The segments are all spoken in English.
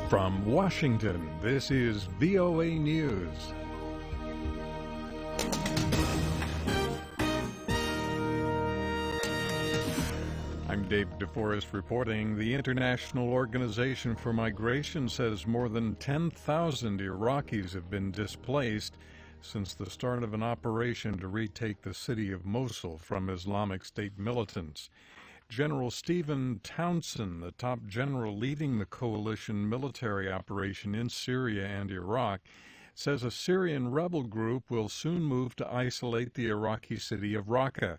From Washington, this is VOA News. I'm David DeForest reporting. The International Organization for Migration says more than 10,000 Iraqis have been displaced since the start of an operation to retake the city of Mosul from Islamic State militants. General Stephen Townsend, the top general leading the coalition military operation in Syria and Iraq, says a Syrian rebel group will soon move to isolate the Iraqi city of Raqqa.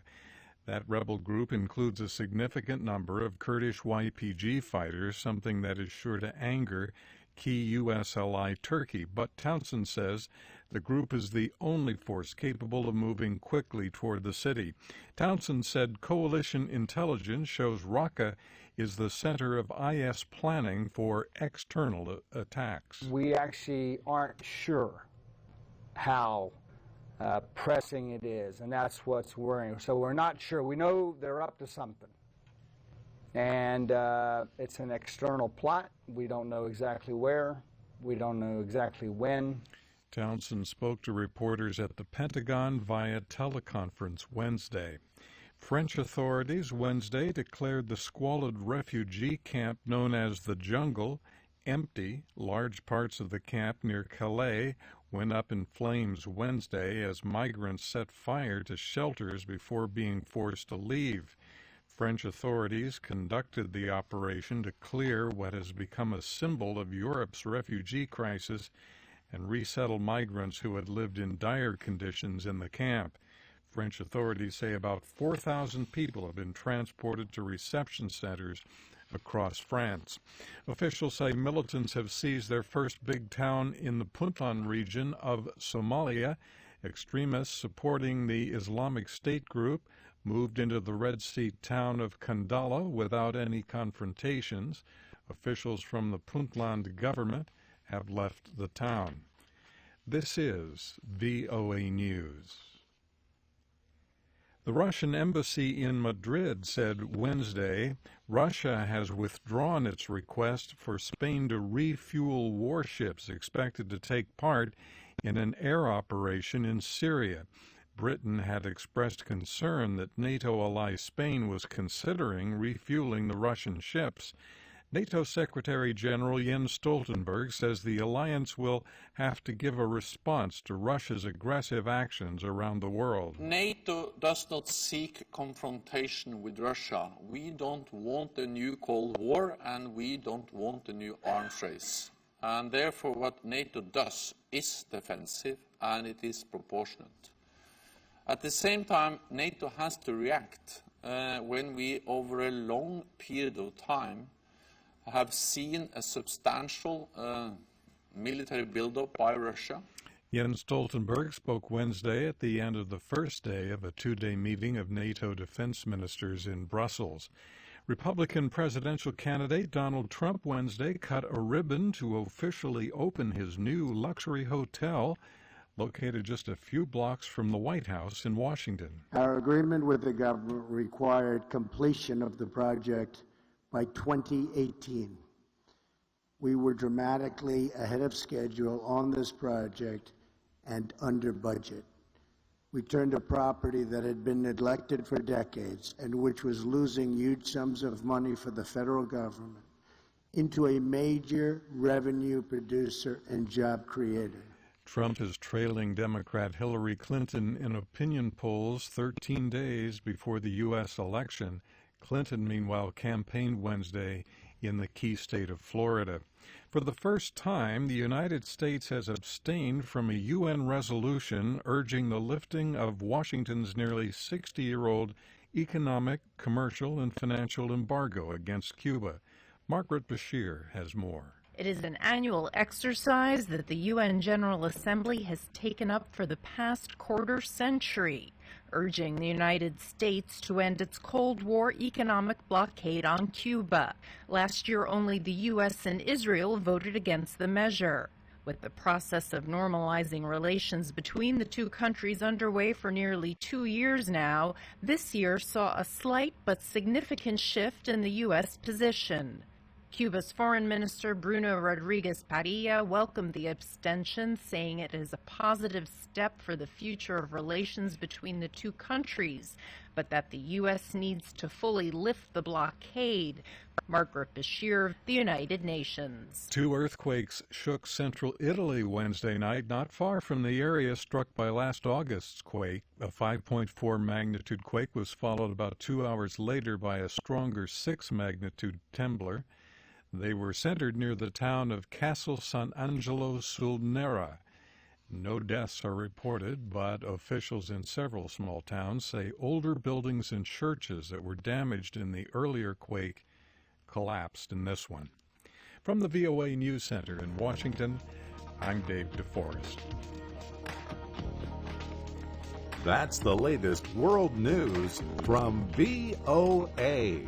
That rebel group includes a significant number of Kurdish YPG fighters, something that is sure to anger key U.S. ally Turkey. But Townsend says the group is the only force capable of moving quickly toward the city. Townsend said coalition intelligence shows Raqqa is the center of IS planning for external attacks. We actually aren't sure how pressing it is, and that's what's worrying. So we're not sure. We know they're up to something. And it's an external plot. We don't know exactly where. We don't know exactly when. Townsend spoke to reporters at the Pentagon via teleconference Wednesday. French authorities Wednesday declared the squalid refugee camp known as the Jungle empty. Large parts of the camp near Calais went up in flames Wednesday as migrants set fire to shelters before being forced to leave. French authorities conducted the operation to clear what has become a symbol of Europe's refugee crisis and resettle migrants who had lived in dire conditions in the camp. French authorities say about 4,000 people have been transported to reception centers across France. Officials say militants have seized their first big town in the Puntland region of Somalia. Extremists supporting the Islamic State group moved into the Red Sea town of Kandala without any confrontations. Officials from the Puntland government have left the town. This is VOA News. The Russian embassy in Madrid said Wednesday Russia has withdrawn its request for Spain to refuel warships expected to take part in an air operation in Syria. Britain had expressed concern that NATO ally Spain was considering refueling the Russian ships. NATO Secretary General Jens Stoltenberg says the alliance will have to give a response to Russia's aggressive actions around the world. NATO does not seek confrontation with Russia. We don't want a new Cold War and we don't want a new arms race. And therefore what NATO does is defensive and it is proportionate. At the same time, NATO has to react when we, over a long period of time, have seen a substantial military buildup by Russia. Jens Stoltenberg spoke Wednesday at the end of the first day of a two-day meeting of NATO defense ministers in Brussels. Republican presidential candidate Donald Trump Wednesday cut a ribbon to officially open his new luxury hotel located just a few blocks from the White House in Washington. Our agreement with the government required completion of the project by 2018. We were dramatically ahead of schedule on this project and under budget. We turned a property that had been neglected for decades and which was losing huge sums of money for the federal government into a major revenue producer and job creator. Trump is trailing Democrat Hillary Clinton in opinion polls 13 days before the U.S. election. Clinton, meanwhile, campaigned Wednesday in the key state of Florida. For the first time, the United States has abstained from a UN resolution urging the lifting of Washington's nearly 60-year-old economic, commercial, and financial embargo against Cuba. Margaret Bashir has more. It is an annual exercise that the UN General Assembly has taken up for the past quarter century, urging the United States to end its Cold War economic blockade on Cuba. Last year, only the U.S. and Israel voted against the measure. With the process of normalizing relations between the two countries underway for nearly 2 years now, this year saw a slight but significant shift in the U.S. position. Cuba's Foreign Minister Bruno Rodriguez Parilla welcomed the abstention, saying it is a positive step for the future of relations between the two countries, but that the U.S. needs to fully lift the blockade. Margaret Bashir, The United Nations. 2 earthquakes shook central Italy Wednesday night, not far from the area struck by last August's quake. A 5.4 magnitude quake was followed about 2 hours later by a stronger 6 magnitude trembler. They were centered near the town of Castel Sant'Angelo sul Nera. No deaths are reported, but officials in several small towns say older buildings and churches that were damaged in the earlier quake collapsed in this one. From the VOA News Center in Washington, I'm David DeForest. That's the latest world news from VOA.